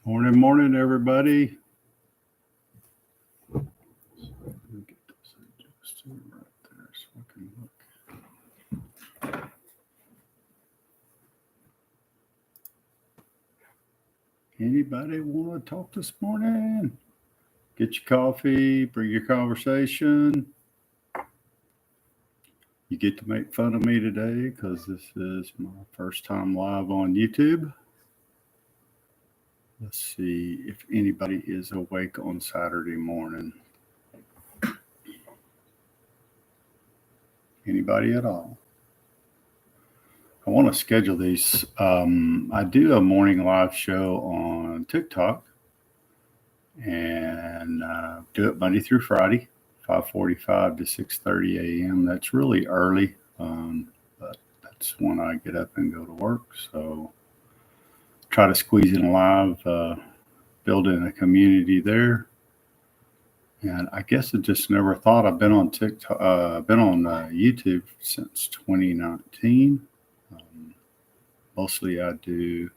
Morning, morning, everybody. Let me get this adjusted right there so I can look. Anybody want to talk this morning? Get your coffee, bring your conversation. You get to make fun of me today because this is my first time live on YouTube. Let's see if anybody is awake on Saturday morning. Anybody at all? I want to schedule these. I do a morning live show on TikTok and do it Monday through Friday, 5:45 to 6:30 a.m. That's really early, but that's when I get up and go to work. So try to squeeze in live, building a community there. And I guess I just never thought I've been on TikTok, been on YouTube since 2019. Mostly I do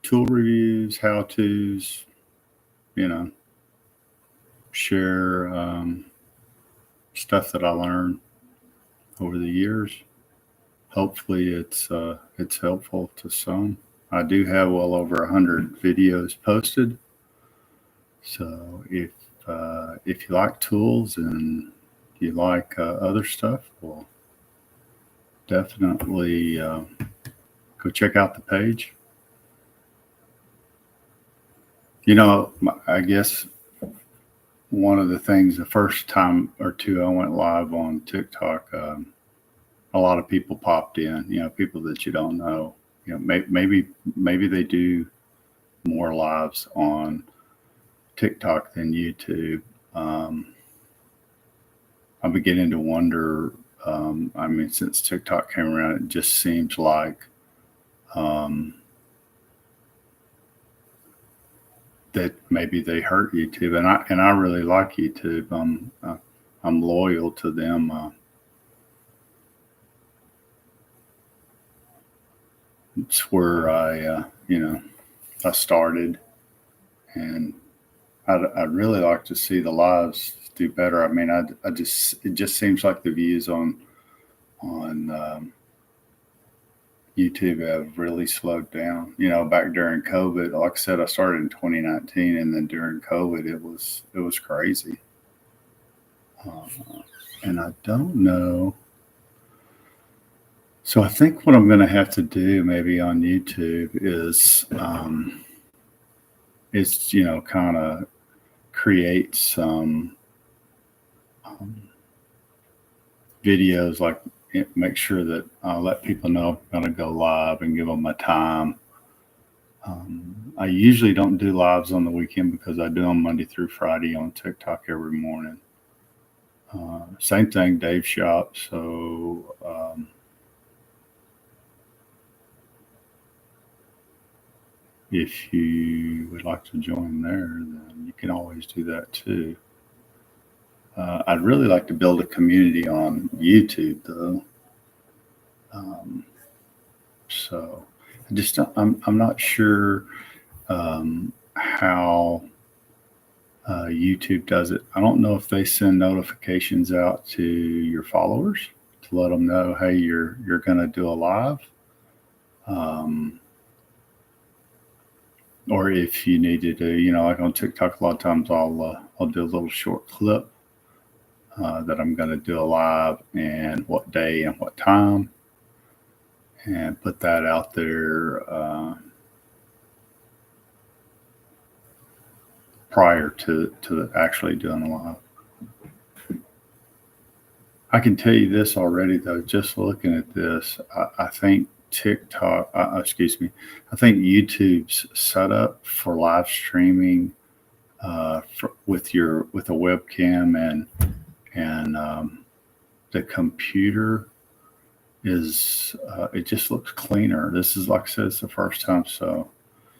tool reviews, how-tos, share stuff that I learned over the years. Hopefully it's helpful to some. I do have well over 100 videos posted. So if you like tools and you like other stuff, well, definitely go check out the page. I guess one of the things, the first time or two I went live on TikTok, a lot of people popped in, people that you don't know. Maybe they do more lives on TikTok than YouTube. I'm beginning to wonder, since TikTok came around, it just seems like that maybe they hurt YouTube, and I really like YouTube. I'm loyal to them. It's where I started, and I'd really like to see the lives do better. It just seems like the views on YouTube have really slowed down. Back during COVID, like I said, I started in 2019, and then during COVID, it was crazy. And I don't know. So I think what I'm going to have to do maybe on YouTube is kind of create some videos, like make sure that I let people know I'm going to go live and give them a time. I usually don't do lives on the weekend because I do them Monday through Friday on TikTok every morning. Same thing, Dave Shop. So if you would like to join there, then you can always do that too. I'd really like to build a community on YouTube, though. So I'm not sure how YouTube does it. I don't know if they send notifications out to your followers to let them know, hey, you're going to do a live. Or if you need to do, like on TikTok, a lot of times I'll do a little short clip that I'm going to do a live and what day and what time, and put that out there prior to actually doing a live. I can tell you this already, though, just looking at this, I think I think YouTube's set up for live streaming with a webcam and the computer is it just looks cleaner. This is, like I said, it's the first time, so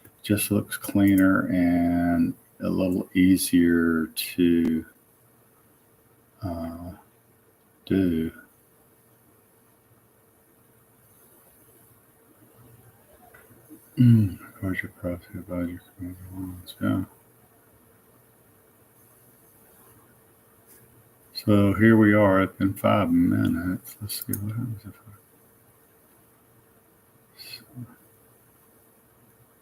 it just looks cleaner and a little easier to do. Project profit advisor. Yeah. So here we are. It's been 5 minutes. Let's see what happens if I.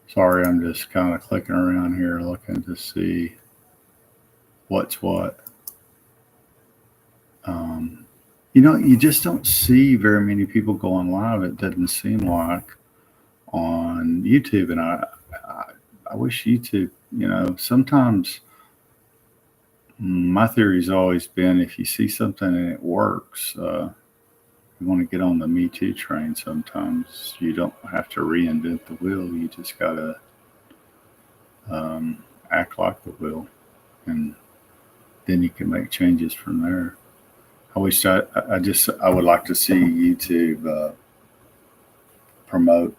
Sorry, I'm just kind of clicking around here looking to see what's what. You just don't see very many people going live. It doesn't seem like on YouTube, and I wish YouTube. Sometimes my theory's always been if you see something and it works, you want to get on the Me Too train. Sometimes you don't have to reinvent the wheel. You just gotta act like the wheel, and then you can make changes from there. I wish I would like to see YouTube promote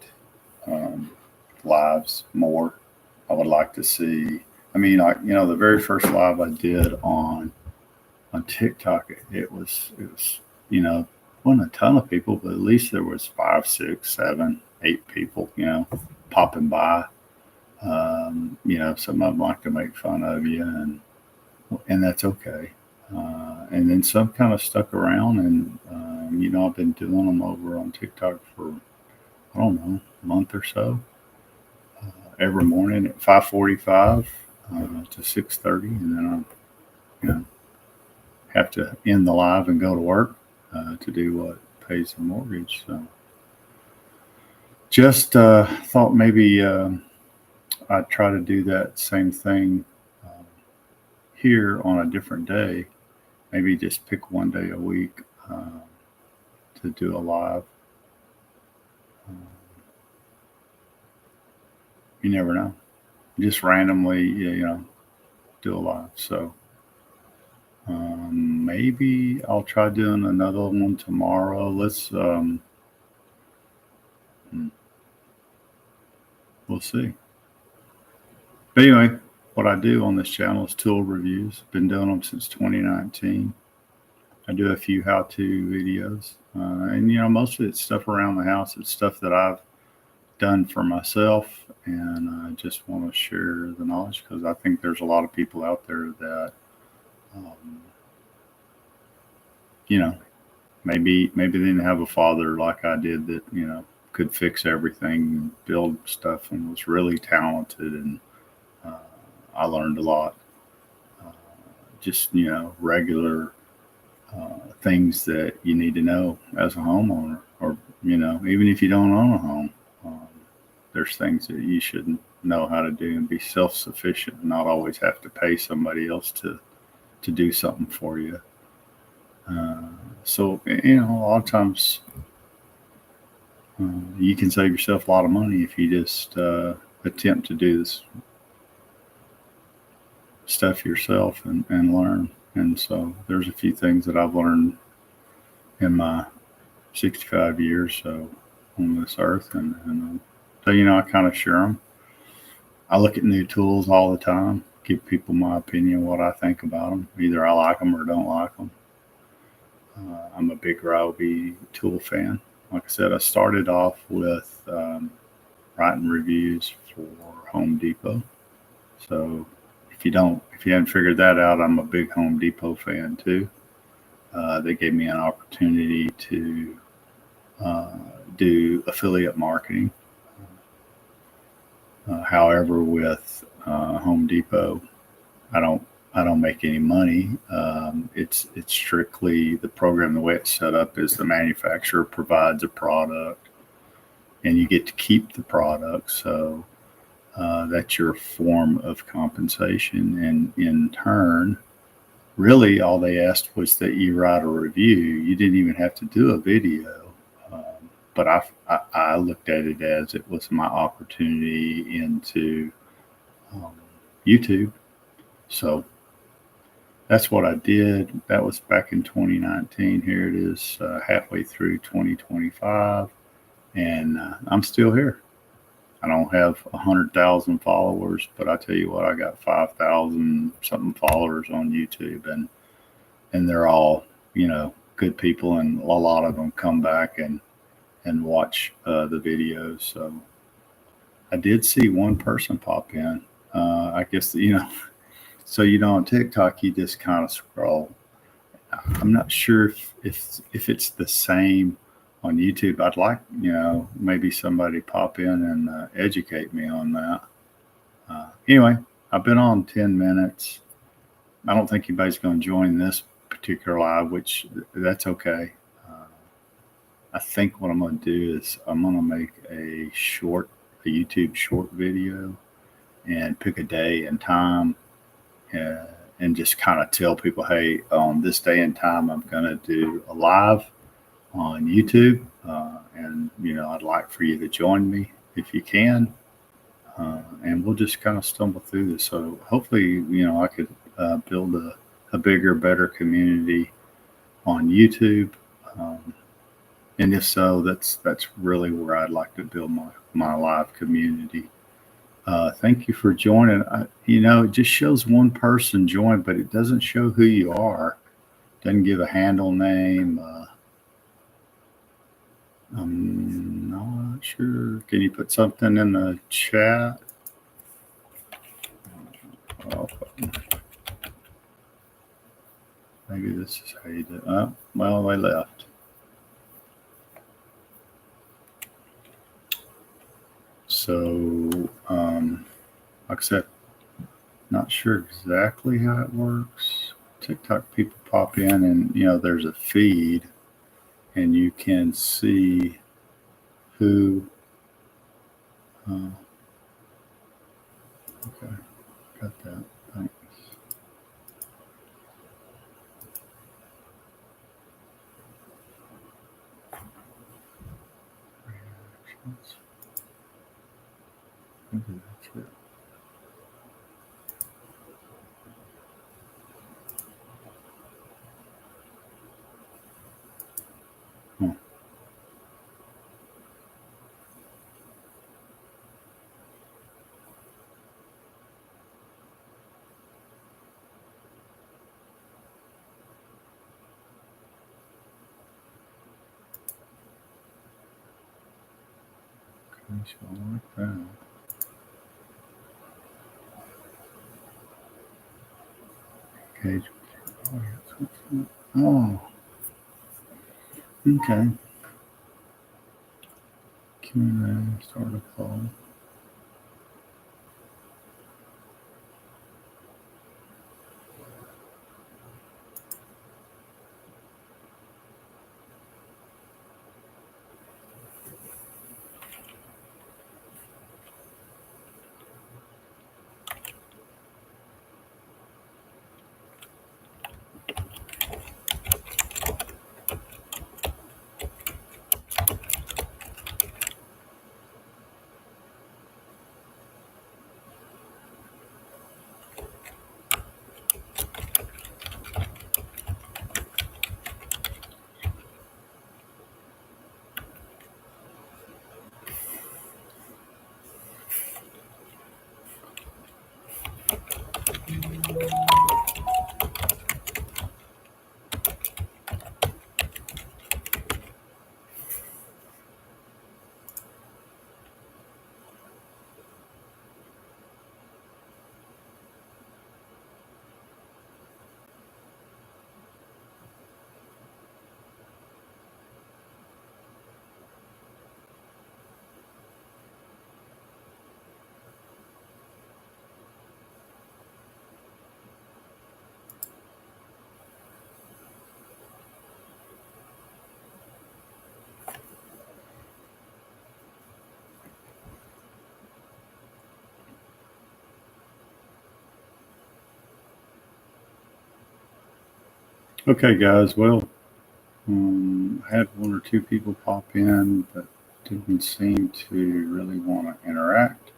lives more. I would like to see. I mean, the very first live I did on TikTok, it was wasn't a ton of people, but at least there was 5, 6, 7, 8 people, popping by. Some of them like to make fun of you, and that's okay. And then some kind of stuck around, and I've been doing them over on TikTok for I don't know a month or so. Every morning at 5:45 to 6:30, and then I have to end the live and go to work to do what pays the mortgage. So just thought maybe I'd try to do that same thing here on a different day. Maybe just pick one day a week to do a live. You never know. Just randomly, do a live. So maybe I'll try doing another one tomorrow. We'll see. But anyway, what I do on this channel is tool reviews. Been doing them since 2019. I do a few how-to videos. And, most of it's stuff around the house. It's stuff that I've done for myself. And I just want to share the knowledge because I think there's a lot of people out there that, maybe they didn't have a father like I did that, could fix everything and build stuff and was really talented. And I learned a lot. Just, regular things that you need to know as a homeowner, or, even if you don't own a home, there's things that you should know how to do and be self-sufficient and not always have to pay somebody else to do something for you. So, a lot of times you can save yourself a lot of money if you just attempt to do this stuff yourself and learn. And so there's a few things that I've learned in my 65 years so on this earth, and so I kind of share them. I look at new tools all the time, give people my opinion, what I think about them. Either I like them or don't like them. I'm a big Ryobi tool fan. Like I said, I started off with writing reviews for Home Depot. So if you haven't figured that out, I'm a big Home Depot fan too. They gave me an opportunity to do affiliate marketing. However, with Home Depot, I don't make any money. It's strictly the program. The way it's set up is the manufacturer provides a product, and you get to keep the product. So that's your form of compensation. And in turn, really all they asked was that you write a review. You didn't even have to do a video. But I looked at it as it was my opportunity into YouTube. So that's what I did. That was back in 2019. Here it is, halfway through 2025, and I'm still here. I don't have 100,000 followers, but I tell you what, I got 5,000 something followers on YouTube, and they're all good people, and a lot of them come back and watch the videos. So I did see one person pop in. I guess, so on TikTok, you just kind of scroll. I'm not sure if it's the same on YouTube. I'd like, maybe somebody pop in and educate me on that. Anyway, I've been on 10 minutes. I don't think anybody's going to join this particular live, which that's okay. I think what I'm going to do is I'm going to make a YouTube short video and pick a day and time and just kind of tell people, hey, on this day and time, I'm going to do a live on YouTube. And, I'd like for you to join me if you can. And we'll just kind of stumble through this. So hopefully, I could build a bigger, better community on YouTube. And if so, that's really where I'd like to build my live community. Thank you for joining. It just shows one person joined, but it doesn't show who you are. Doesn't give a handle name. I'm not sure. Can you put something in the chat? Oh, maybe this is how you do it. Oh, well, they left. So, like I said, not sure exactly how it works. TikTok people pop in and, there's a feed and you can see who, okay, got that, thanks. Reactions. Maybe that's it. So like that. Engage with your audience. Oh, okay. Q&A, start a poll. Okay, guys. Well, I had one or two people pop in, but didn't seem to really want to interact.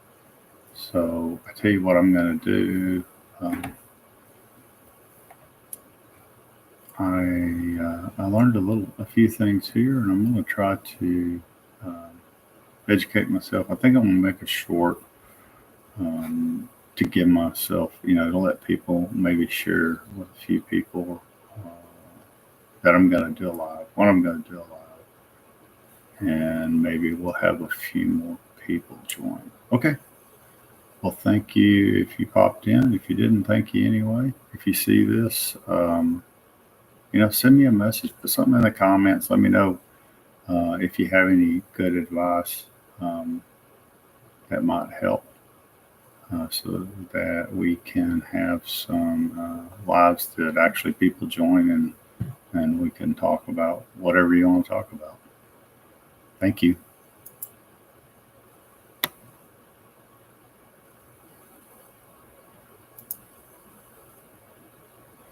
So I tell you what I'm going to do. I learned a few things here, and I'm going to try to educate myself. I think I'm going to make a short to give myself, to let people maybe share with a few people that I'm going to do a live, what I'm going to do a live. And maybe we'll have a few more people join. Okay. Well, thank you if you popped in. If you didn't, thank you anyway. If you see this, send me a message. Put something in the comments. Let me know if you have any good advice that might help so that we can have some lives that actually people join and we can talk about whatever you want to talk about. Thank you.